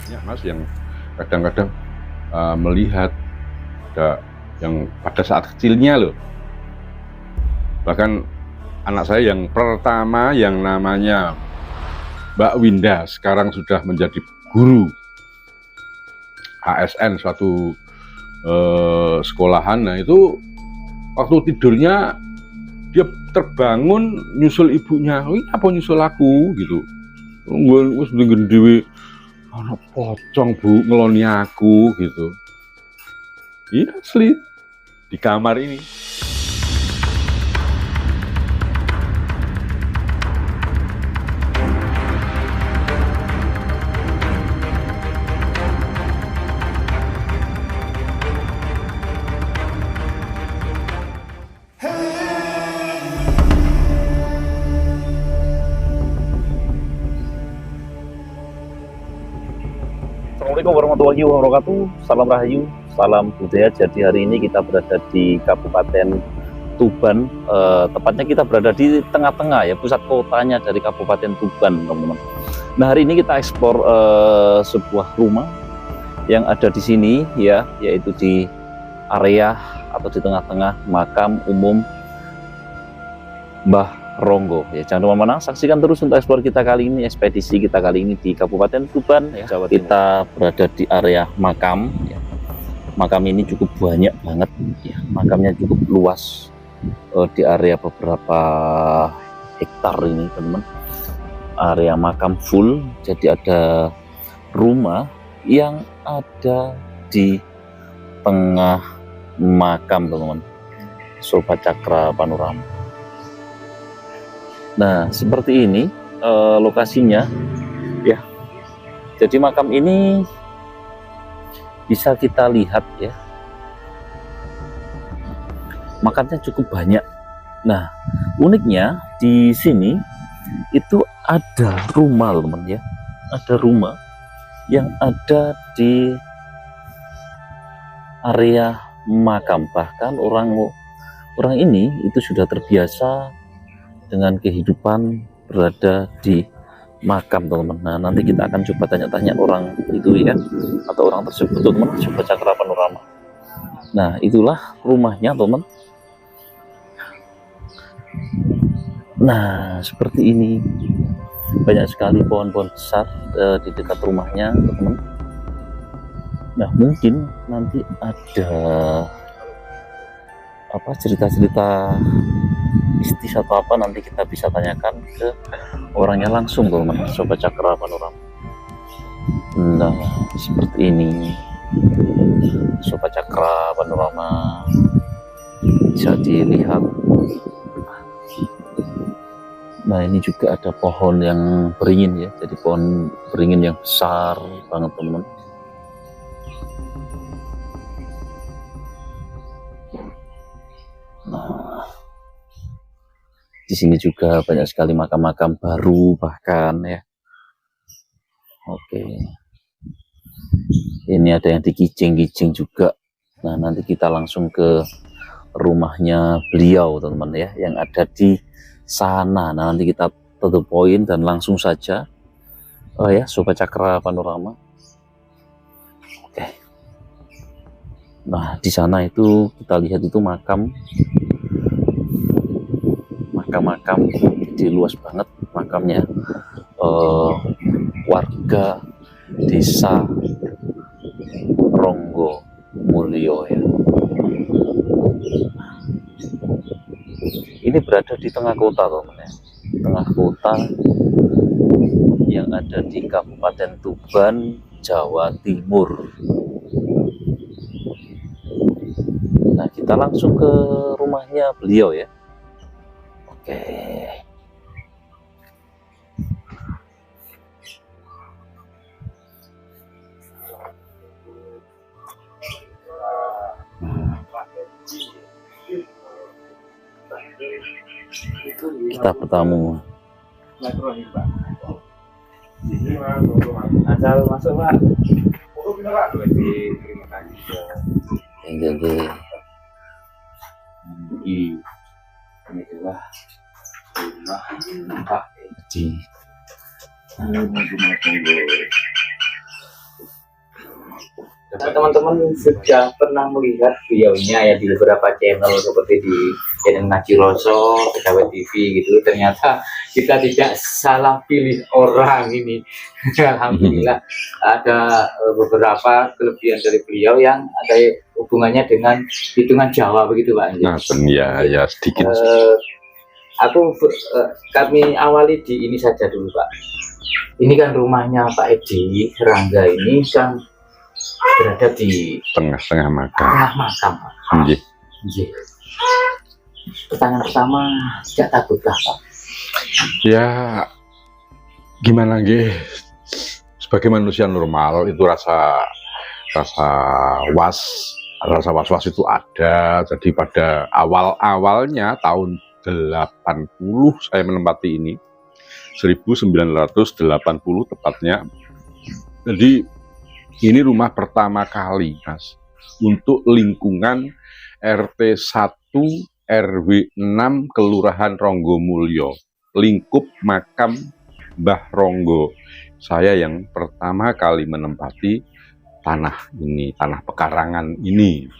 banyak mas yang kadang-kadang melihat ada yang pada saat kecilnya loh, bahkan anak saya yang pertama yang namanya Mbak Winda sekarang sudah menjadi guru ASN suatu sekolahan. Nah itu waktu tidurnya dia terbangun nyusul ibunya, "Ini apa nyusul aku?" gitu. Wis ndewe ana pocong Bu ngeloni aku gitu. Iya asli di kamar ini. Assalamualaikum warahmatullahi wabarakatuh. Salam Rahayu, salam budaya. Jadi hari ini kita berada di Kabupaten Tuban. Tepatnya kita berada di tengah-tengah ya, pusat kotanya dari Kabupaten Tuban, teman-teman. Nah hari ini kita eksplor sebuah rumah yang ada di sini ya, yaitu di area atau di tengah-tengah makam umum Mbah Ronggo ya. Jangan lupa mana saksikan terus untuk eksplor kita kali ini, ekspedisi kita kali ini di Kabupaten Tuban ya, Jawa Timur. Kita berada di area makam ya. Makam ini cukup banyak banget ya, makamnya cukup luas di area beberapa hektar ini teman-teman. Area makam full, jadi ada rumah yang ada di tengah makam teman-teman, Sobat Cakra Panorama. Nah seperti ini lokasinya ya. Jadi makam ini bisa kita lihat ya, makamnya cukup banyak. Nah uniknya di sini itu ada rumah teman ya, ada rumah yang ada di area makam. Bahkan orang ini itu sudah terbiasa dengan kehidupan berada di makam teman-teman. Nah nanti kita akan coba tanya-tanya orang itu ya, atau orang tersebut teman-teman, Sobat Cakra Panorama. Nah itulah rumahnya teman. Nah seperti ini, banyak sekali pohon-pohon besar di dekat rumahnya teman-teman. Nah mungkin nanti ada apa cerita-cerita mistis atau apa, nanti kita bisa tanyakan ke orangnya langsung teman-teman, Sobat Cakra Panorama. Nah seperti ini Sobat Cakra Panorama, bisa dilihat. Nah ini juga ada pohon yang beringin ya, jadi pohon beringin yang besar banget teman-teman. Nah di sini juga banyak sekali makam-makam baru bahkan ya. Oke, ini ada yang dikicing-kicing juga. Nah nanti kita langsung ke rumahnya beliau teman-teman ya, yang ada di sana. Nah nanti kita tutup poin dan langsung saja ya Sobat Cakra Panorama. Oke, nah di sana itu kita lihat itu makam, jadi luas banget makamnya warga desa Ronggo Mulyo ya. Ini berada di tengah kota teman ya, tengah kota yang ada di Kabupaten Tuban, Jawa Timur. Nah kita langsung ke rumahnya beliau ya. Oke. Kita bertamu. Asal masuk Pak. Terima kasih. Jadi Ini adalah rumah Pak di rumah Tunggu. Nah, teman-teman sudah pernah melihat beliaunya ya di beberapa channel seperti di channel Ngaji Roso, Pegawai TV gitu. Ternyata kita tidak salah pilih orang ini. Alhamdulillah ada beberapa kelebihan dari beliau yang ada hubungannya dengan hitungan Jawa begitu Pak. Nah, ya sedikit. Kami awali di ini saja dulu Pak. Ini kan rumahnya Pak Edi Rangga ini kan berada di tengah-tengah makam. Tengah makam. Nggih. Nggih. Pertanyaan pertama, tidak takutkah Pak? Ya gimana nggih? Sebagai manusia normal itu rasa was-was itu ada. Jadi pada awalnya tahun 80 saya menempati ini. 1980 tepatnya. Jadi ini rumah pertama kali, Mas, untuk lingkungan RT 1 RW 6 Kelurahan Ronggomulyo, lingkup makam Mbah Ronggo. Saya yang pertama kali menempati tanah ini, tanah pekarangan ini.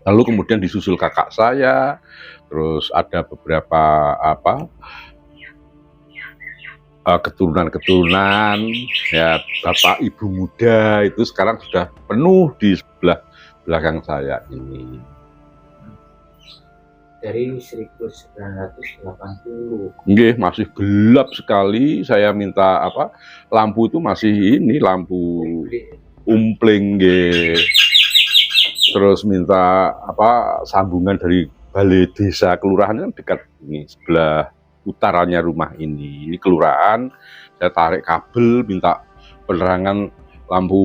Lalu kemudian disusul kakak saya, terus ada beberapa keturunan ya, bapak ibu muda itu sekarang sudah penuh di sebelah belakang saya ini. Dari 1980. Nggih, masih gelap sekali. Saya minta lampu itu masih ini, lampu umpling nggih. Terus minta sambungan dari balai desa kelurahan yang dekat ini sebelah utaranya rumah ini. Ini kelurahan, saya tarik kabel, minta penerangan lampu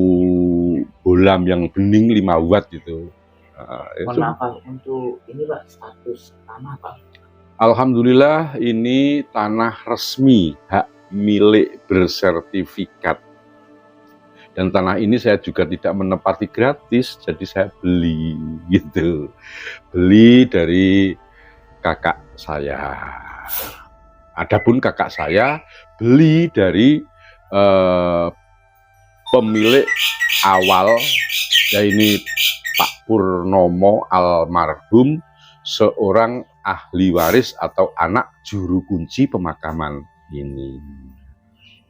bolam yang bening 5 watt gitu. Mohon maaf untuk ini Pak, status tanah Pak? Alhamdulillah ini tanah resmi, hak milik bersertifikat. Dan tanah ini saya juga tidak menempati gratis, jadi saya beli gitu. Beli dari kakak saya. Adapun kakak saya beli dari pemilik awal, ya ini Pak Purnomo almarhum, seorang ahli waris atau anak juru kunci pemakaman ini.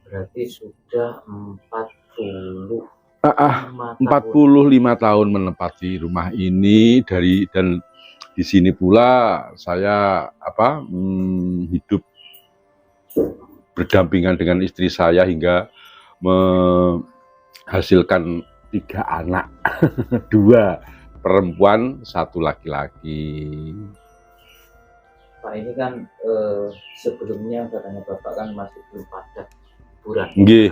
Berarti sudah 45 tahun menempati rumah ini dan di sini pula saya hidup berdampingan dengan istri saya hingga menghasilkan 3 anak, 2 perempuan, 1 laki-laki. Pak, ini kan sebelumnya katanya Bapak kan masih belum padat kuburan. Nggih.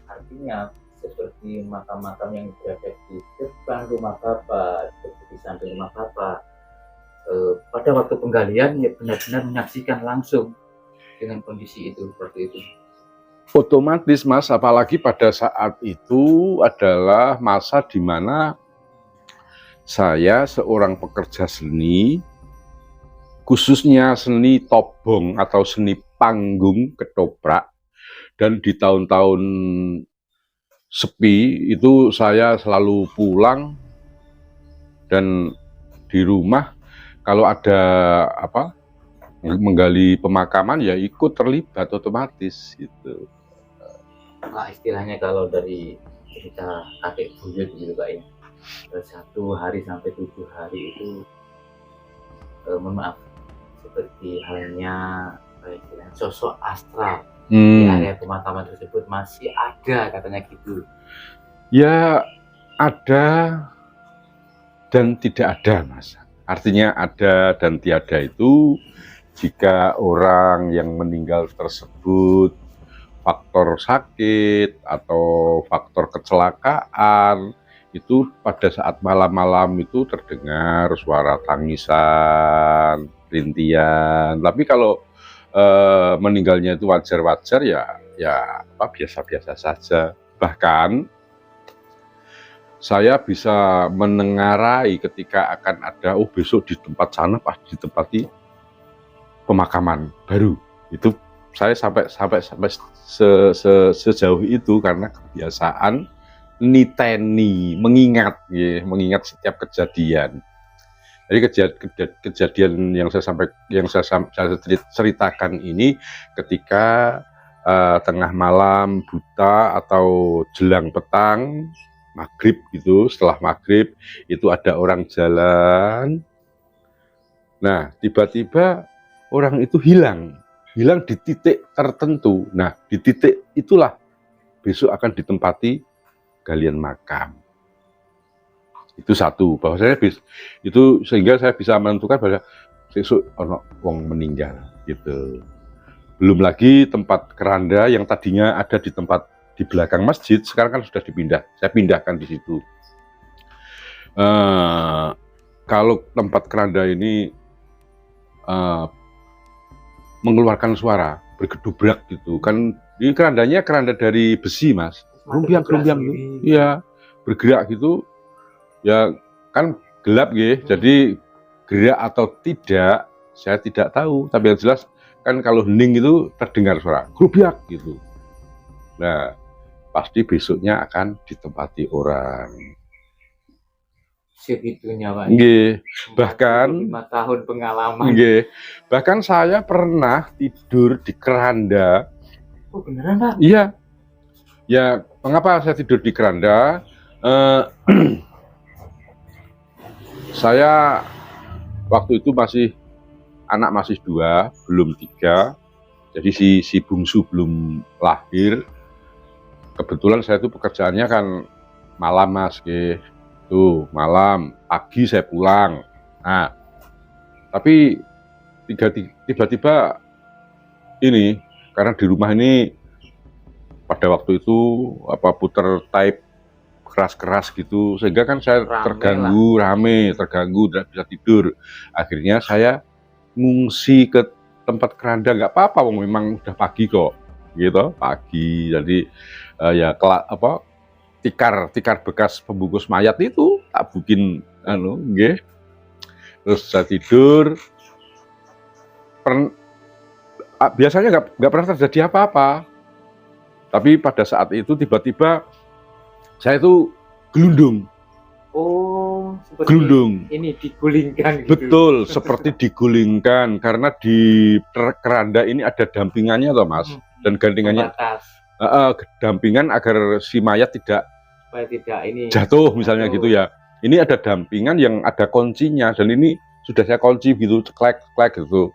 Artinya seperti makam-makam yang berada di depan rumah Bapak, di samping rumah Bapak, pada waktu penggalian ya benar-benar menyaksikan langsung dengan kondisi itu seperti itu. Otomatis Mas, apalagi pada saat itu adalah masa di mana saya seorang pekerja seni, khususnya seni tobong atau seni panggung ketoprak, dan di tahun-tahun sepi itu saya selalu pulang dan di rumah kalau ada menggali pemakaman ya ikut terlibat otomatis gitu. Nah, istilahnya kalau dari cerita kakek buyut gitu Pak ya, 1 hari sampai 7 hari itu mohon maaf, seperti halnya sosok astral di area pemakaman tersebut masih ada katanya gitu. Ya ada dan tidak ada Mas. Artinya ada dan tiada itu jika orang yang meninggal tersebut faktor sakit atau faktor kecelakaan, itu pada saat malam-malam itu terdengar suara tangisan, rintian. Tapi kalau meninggalnya itu wajar-wajar ya biasa-biasa saja. Bahkan saya bisa menengarai ketika akan ada besok di tempat sana pas ditempati pemakaman baru. Itu saya sampai sejauh itu karena kebiasaan niteni, mengingat, ya, mengingat setiap kejadian. Jadi kejadian yang saya ceritakan ini ketika tengah malam buta atau jelang petang, maghrib gitu, setelah maghrib itu ada orang jalan. Nah, tiba-tiba orang itu hilang di titik tertentu. Nah, di titik itulah besok akan ditempati galian makam. Itu satu, bahwa saya itu sehingga saya bisa menentukan bahwa besok ono wong meninggal gitu. Belum lagi tempat keranda yang tadinya ada di tempat di belakang masjid, sekarang kan sudah dipindah. Saya pindahkan di situ. Kalau tempat keranda ini mengeluarkan suara bergedubrak gitu kan, ini kerandanya keranda dari besi, Mas, gerumbiang gitu, ya bergerak gitu, ya kan gelap gitu, jadi gerak atau tidak saya tidak tahu, tapi yang jelas kan kalau hening itu terdengar suara gerumbiang gitu. Nah, pasti besoknya akan ditempati orang. Segitunya, Pak. Nggih, bahkan 5 tahun pengalaman. Nggih, bahkan saya pernah tidur di keranda. Oh, beneran, Pak? Iya. Ya, mengapa saya tidur di keranda? Saya waktu itu anak masih 2, belum 3. Jadi si bungsu belum lahir. Kebetulan saya itu pekerjaannya kan malam, Mas, nggih. Tuh, malam, pagi saya pulang. Nah, tapi tiba-tiba ini, karena di rumah ini pada waktu itu puter tape keras-keras gitu, sehingga kan saya terganggu, terganggu, tidak bisa tidur. Akhirnya saya ngungsi ke tempat keranda, nggak apa-apa, memang udah pagi kok, gitu, pagi. Jadi ya tikar bekas pembungkus mayat itu tak bikin nggih. Terus saya tidur. Biasanya nggak pernah terjadi apa-apa. Tapi pada saat itu tiba-tiba saya itu gelundung. Oh, seperti gelundung. Ini digulingkan gitu. Betul, seperti digulingkan karena di keranda ini ada dampingannya toh, Mas. Dan gantingannya dampingan agar si mayat tidak ini jatuh misalnya gitu ya. Ini ada dampingan yang ada kuncinya dan ini sudah saya kunci gitu, ceklek gitu.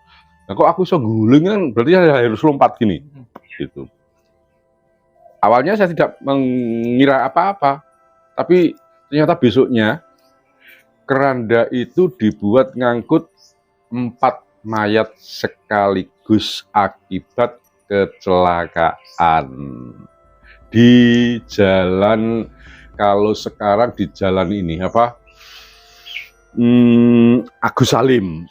Nah, kok aku iso guling kan berarti saya harus lompat gini. Gitu. Awalnya saya tidak mengira apa-apa. Tapi ternyata besoknya keranda itu dibuat ngangkut 4 mayat sekaligus akibat kecelakaan di jalan. Kalau sekarang di jalan ini Agus Salim,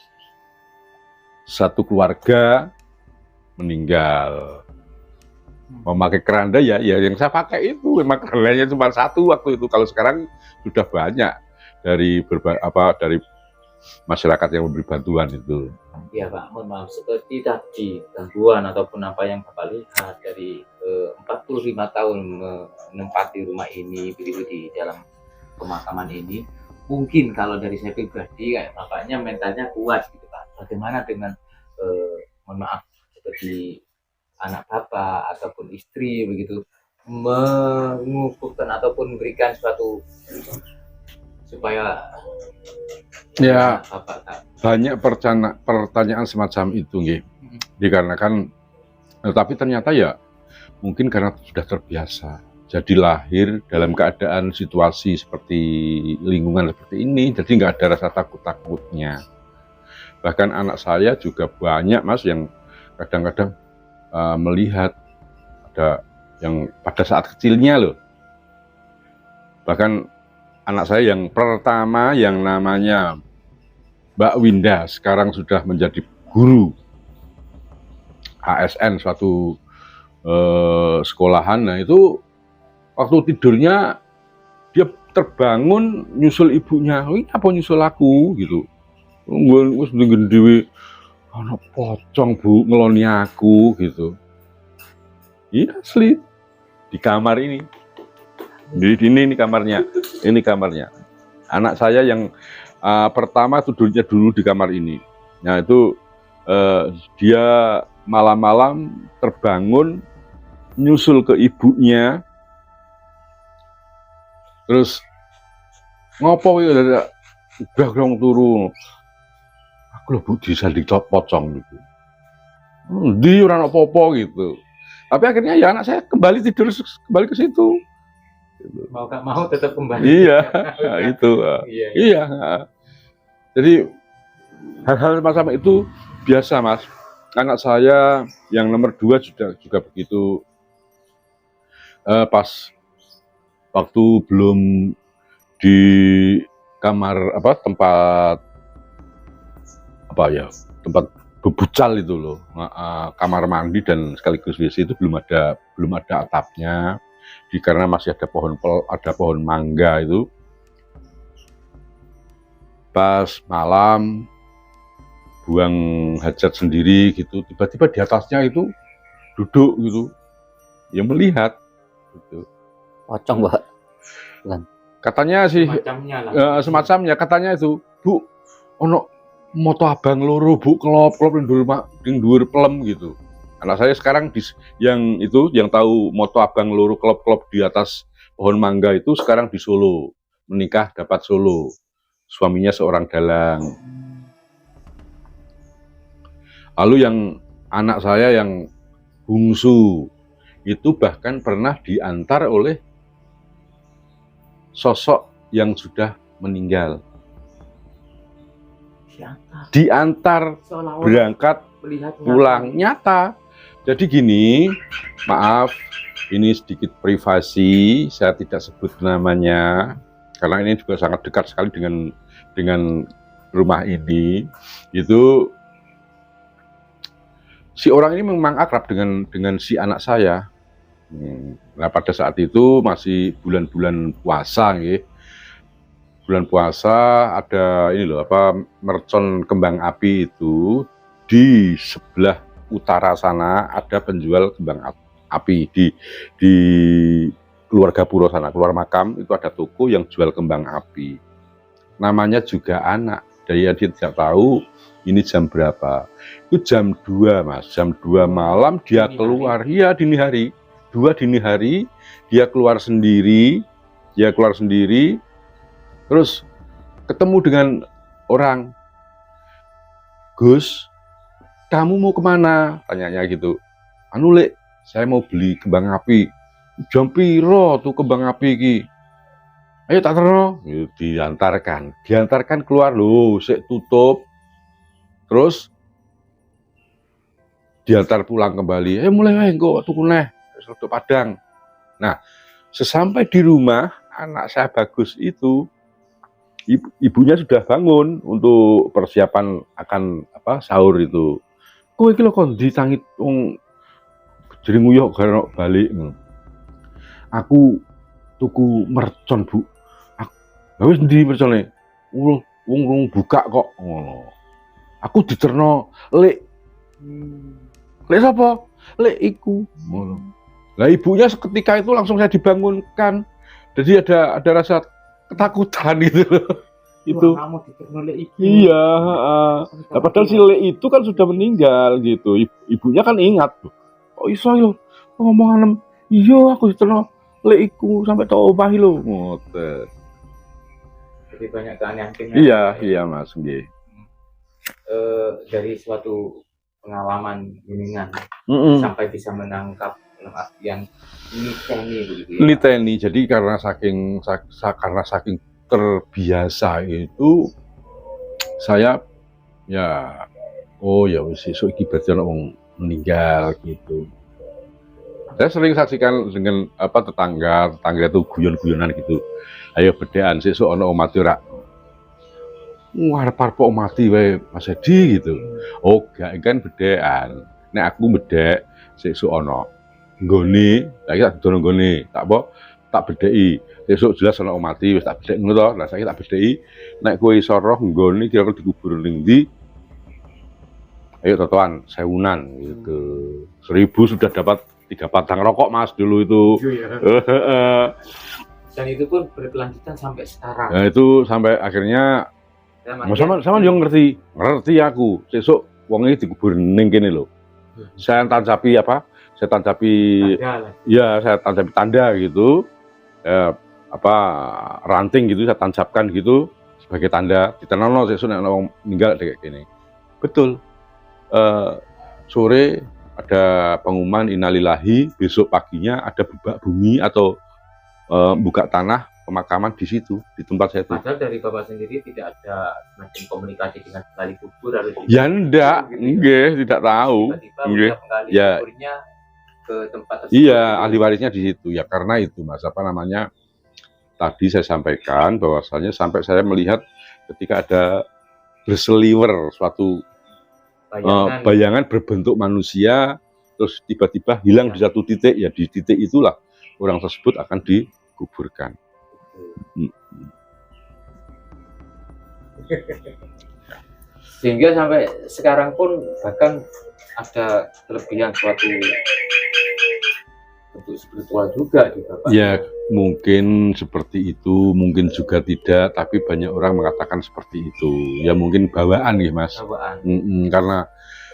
satu keluarga meninggal memakai keranda ya yang saya pakai itu memang kerandanya cuma satu waktu itu. Kalau sekarang sudah banyak dari dari masyarakat yang memberi bantuan itu. Iya, Pak, mohon maaf, seperti tadi gangguan ataupun apa yang Bapak lihat dari 45 tahun menempati rumah ini begitu di dalam pemakaman ini, mungkin kalau dari saya pribadi kayak bapaknya mentalnya kuat gitu, Pak. Bagaimana dengan mohon maaf seperti anak bapak ataupun istri begitu mengukuhkan ataupun memberikan suatu supaya ya banyak pertanyaan semacam itu nggih. Dikarenakan tapi ternyata ya mungkin karena sudah terbiasa. Jadi lahir dalam keadaan situasi seperti lingkungan seperti ini, jadi nggak ada rasa takut-takutnya. Bahkan anak saya juga banyak, Mas, yang kadang-kadang melihat ada yang pada saat kecilnya loh. Bahkan anak saya yang pertama yang namanya Mbak Winda sekarang sudah menjadi guru ASN suatu sekolahan. Nah itu waktu tidurnya dia terbangun nyusul ibunya. Ini apa nyusul aku gitu. Wis ndenggen dhewe ana pocong Bu ngeloni aku gitu. Iya asli di kamar ini. Ini kamarnya. Ini kamarnya. Anak saya yang pertama tidurnya dulu di kamar ini. Nah itu dia malam-malam terbangun nyusul ke ibunya. Terus ngopo ya udah dong turu. Aku lho Bu disanding pocong gitu. Di ora apa-apa gitu. Tapi akhirnya ya anak saya kembali tidur kembali ke situ. Mau gak mau tetap kembali. Iya, itu. Iya. Iya. Jadi hal-hal semacam itu biasa Mas. Anak saya yang nomor 2 juga begitu. Pas waktu belum di kamar tempat bebucal itu loh, kamar mandi dan sekaligus WC itu belum ada atapnya, karena masih ada pohon mangga itu. Pas malam buang hajat sendiri gitu, tiba-tiba di atasnya itu duduk gitu, yang melihat gitu. Pocong, Mbak. Katanya sih semacamnya katanya itu, Bu, ono moto abang loro Bu kelop ning dhuwur pelem gitu. Anak saya sekarang yang tahu moto abang loro kelop di atas pohon mangga itu sekarang di Solo, menikah dapat Solo. Suaminya seorang dalang. Lalu yang anak saya yang bungsu itu bahkan pernah diantar oleh sosok yang sudah meninggal. Diantar berangkat pulang nyata. Jadi gini, maaf, ini sedikit privasi, saya tidak sebut namanya karena ini juga sangat dekat sekali dengan rumah ini. Itu si orang ini memang akrab dengan si anak saya. Nah pada saat itu masih bulan-bulan puasa, ya. Bulan puasa ada ini loh mercon kembang api itu di sebelah utara sana ada penjual kembang api di keluarga Puro sana, keluar makam itu ada toko yang jual kembang api. Namanya juga anak. Dia tidak tahu ini jam berapa. Itu jam 2 Mas, jam 2 malam dia keluar. Iya dini hari. 2 dini hari dia keluar sendiri. Terus ketemu dengan orang. Gus, kamu mau kemana? Tanyanya gitu. Anu Lek, saya mau beli kembang api. Jam piro tuh kembang api iki? Ayo tak terno. Diantarkan keluar loh, sik tutup. Terus diantar pulang kembali. Mulai wae engko tuku neh, soto Padang. Nah, sesampai di rumah anak saya Bagus itu ibunya sudah bangun untuk persiapan akan sahur itu. Kowe iki lho kon ditangit wong jering nguyuh karo balik. Aku tuku mercon, Bu. Lah wis ndi mercone? Wong buka kok ngono. Aku diterno Lek. Lek sapa? Lek iku. Ngono. Lah ibunya seketika itu langsung saya dibangunkan. Jadi ada rasa ketakutan gitu loh. Itu. Kamu diterno Lek iki. Iya, Nah, padahal si Lek itu kan sudah meninggal gitu. Ibunya kan ingat. Kok iso lho ngomongan iya aku diterno Lek iku sampai tau omahi lho. Ngoten. Jadi banyak keanehan. Iya Mas, nggih. Dari suatu pengalaman bimbingan sampai bisa menangkap yang niteni begitu ya. Niteni. Jadi karena saking terbiasa itu saya ya wis sesuk iki berarti ana wong meninggal gitu. Saya sering saksikan dengan tetangga itu guyon-guyonan gitu. Ayo bedean sesuk ana wong mati ora. Arep mati wae Mas Edi gitu. Oh, gak kan bedean. Nek aku bedek sesuk ana nggone, saiki tak dono nggone, tak bedeki. Sesuk jelas ana wong mati wis tak bedek ngono to. Lah saiki tak bedeki. Nek kowe iso roh nggone kira-kira dikubur ning ndi? Ayo totoan 1000-an gitu. 1000 sudah dapat 3 batang rokok Mas dulu itu. Dan itu pun berkelanjutan sampai sekarang. Nah itu sampai akhirnya sama yang ngerti aku. Sesuk wong iki dikubur ning kene lho. Saya tancapi apa? Saya tancapi ya, saya tancapi tanda gitu. Ranting gitu saya tancapkan gitu sebagai tanda ditenono sesuk nek wong meninggal kayak gini. Betul. Sore ada pengumuman innalillahi, besok paginya ada bubak bumi atau buka tanah pemakaman di situ, di tempat saya itu. Padahal dari Bapak sendiri tidak ada macam komunikasi dengan gali kubur atau ya enggak, tidak tahu. Tiba-tiba ya kuburnya ke tempat tersebut. Iya, ahli warisnya di situ. Ya karena itu Mas, apa namanya? Tadi saya sampaikan bahwasanya sampai saya melihat ketika ada berseliwer suatu bayangan berbentuk manusia terus tiba-tiba hilang di satu titik, ya di titik itulah orang tersebut akan dikuburkan. Sehingga sampai sekarang pun bahkan ada kelebihan suatu bentuk spiritual juga di Bapak. Ya mungkin seperti itu, mungkin juga tidak, tapi banyak orang mengatakan seperti itu. Ya mungkin bawaan ya Mas. Bawaan. Karena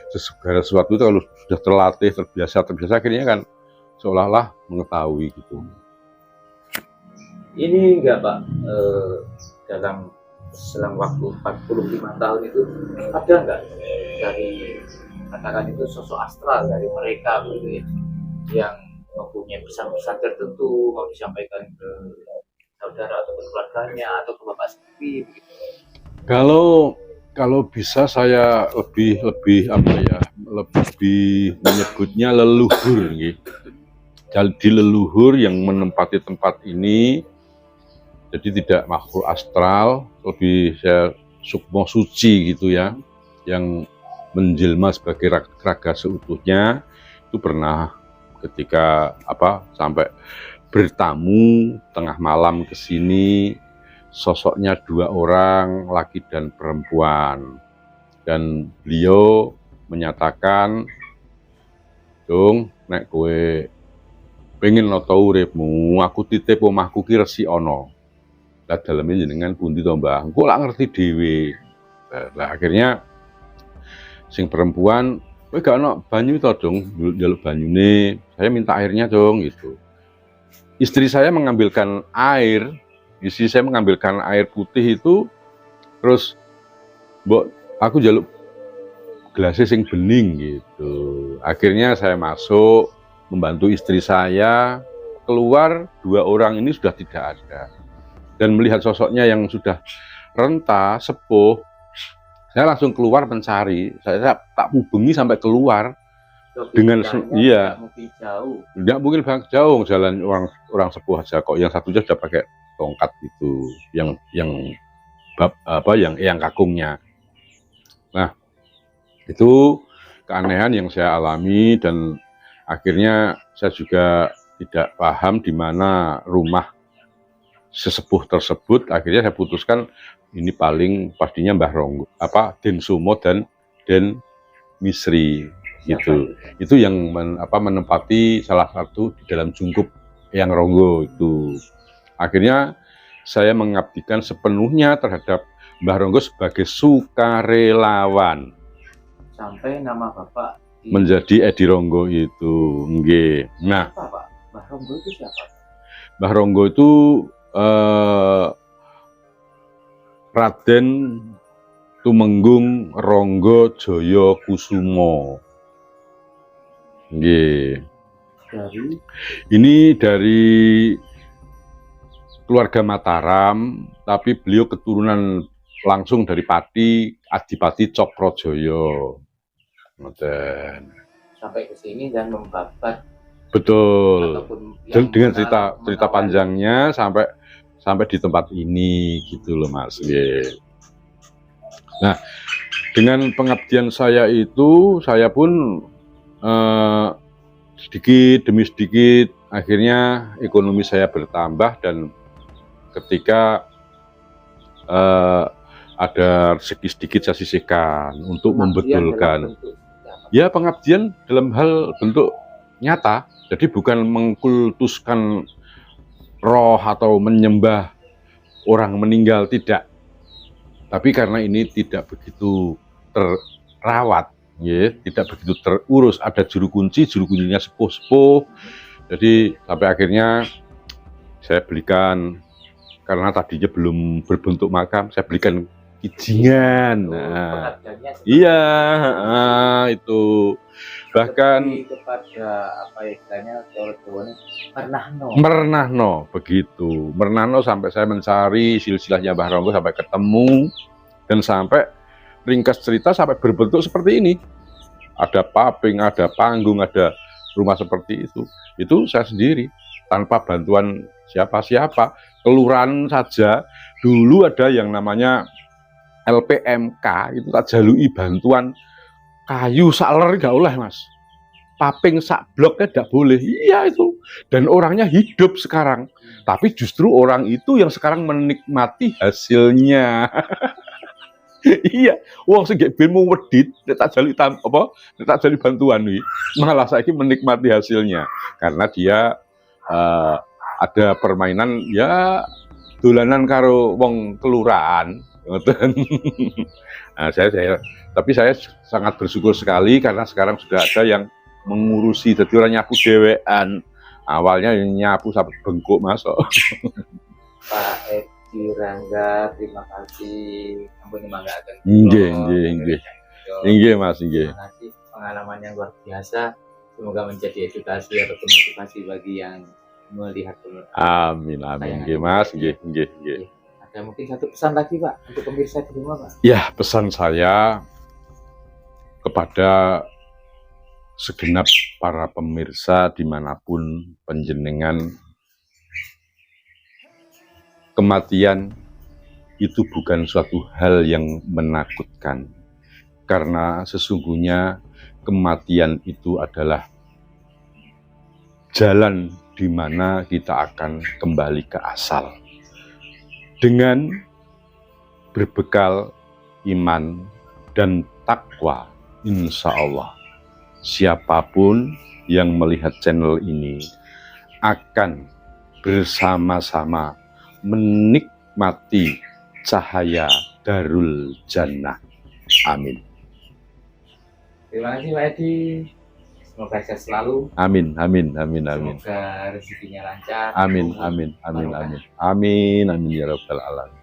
segala sesuatu itu kalau sudah terlatih, terbiasa akhirnya kan seolah-olah mengetahui gitu. Ini enggak Pak, dalam selang waktu 45 tahun itu ada enggak dari katakan itu sosok astral dari mereka begitu ya, yang mempunyai pesan-pesan tertentu mau disampaikan ke saudara atau keluarganya atau ke Bapak sendiri begitu? Kalau bisa saya lebih menyebutnya leluhur gitu. Jadi leluhur yang menempati tempat ini, jadi tidak makhluk astral, lebih saya sukmo suci gitu ya, yang menjelma sebagai raga seutuhnya. Itu pernah ketika sampai bertamu tengah malam ke sini, sosoknya 2 orang, laki dan perempuan, dan beliau menyatakan, "Dong, nek kowe pengen noto uripmu, aku titip omahku ki resi ana. Lah daleme jenengan pundi to, Mbah? Engko lak ngerti dhewe." Lah akhirnya sing perempuan, "Kowe gak ono banyu to, Dong? Njaluk banyune, saya minta airnya, Dong." gitu. Istri saya mengambilkan air putih itu, terus mbok aku njaluk gelasnya sing bening gitu. Akhirnya saya masuk membantu istri saya, keluar 2 orang ini sudah tidak ada, dan melihat sosoknya yang sudah renta sepuh, saya langsung keluar mencari. Saya tak hubungi sampai keluar dengan nggak mungkin banget jauh, jalan orang sepuh aja kok. Yang satunya sudah pakai tongkat itu, yang kakungnya. Nah itu keanehan yang saya alami, dan akhirnya saya juga tidak paham di mana rumah sesepuh tersebut. Akhirnya saya putuskan ini paling pastinya Mbah Ronggo, Den Sumo dan Den Misri gitu. Itu yang menempati salah satu di dalam Jungkup Eyang Ronggo itu. Akhirnya saya mengabdikan sepenuhnya terhadap Mbah Ronggo sebagai sukarelawan. Sampai nama Bapak menjadi Edi Ronggo itu, nggih. Nah, Mbah Ronggo itu siapa? Mbah Ronggo itu Raden Tumenggung Ronggo Jaya Kusumo. Nggih. Ini dari keluarga Mataram, tapi beliau keturunan langsung dari Adipati Cokrojoyo. Sampai ke sini dan membabat. Betul. Dengan cerita panjangnya sampai di tempat ini gitu loh Mas. Yeah. Nah, dengan pengabdian saya itu, saya pun sedikit demi sedikit akhirnya ekonomi saya bertambah, dan ketika ada rezeki sedikit saya sisihkan untuk membetulkan. Ya, pengabdian dalam hal bentuk nyata, jadi bukan mengkultuskan roh atau menyembah orang meninggal, tidak. Tapi karena ini tidak begitu terawat, ya, tidak begitu terurus, ada juru kuncinya sepuh-sepuh. Jadi sampai akhirnya saya belikan, karena tadinya belum berbentuk makam, saya belikan kijingan. Nah, iya, itu bahkan kepada apa istilahnya Mernahno, begitu. Mernahno sampai saya mencari silsilahnya Mbah Ronggo sampai ketemu, dan sampai ringkas cerita sampai berbentuk seperti ini. Ada paping, ada panggung, ada rumah seperti itu. Itu saya sendiri, tanpa bantuan siapa-siapa. Kelurahan saja, dulu ada yang namanya LPMK, itu tak jalui bantuan kayu saler gak oleh mas. Paping sak bloknya tidak boleh. Iya itu. Dan orangnya hidup sekarang. Tapi justru orang itu yang sekarang menikmati hasilnya. Iya. Wong sing gek benmu wedit, nek tak jali bantuan wi, malah saiki menikmati hasilnya. Karena dia ada permainan ya dolanan karo wong kelurahan. Nah, tapi saya sangat bersyukur sekali karena sekarang sudah ada yang mengurusi, jadi orang nyapu dewean. Awalnya yang nyapu sampai bengkok masuk. Pak Edi Rangga, terima kasih. Ampun manggaken. Inggih Mas, inggih. Terima kasih, pengalaman yang luar biasa. Semoga menjadi edukasi atau motivasi bagi yang melihat. Amin, nggih Mas, nggih. Ada mungkin satu pesan lagi Pak untuk pemirsa di rumah Pak. Ya, pesan saya kepada segenap para pemirsa dimanapun panjenengan, kematian itu bukan suatu hal yang menakutkan, karena sesungguhnya kematian itu adalah jalan di mana kita akan kembali ke asal dengan berbekal iman dan takwa. Insya Allah siapapun yang melihat channel ini akan bersama-sama menikmati cahaya Darul Jannah. Amin. Terima kasih Pak Edi. Semoga sehat selalu. Amin. Semoga rezekinya lancar. Amin ya rabbal alamin.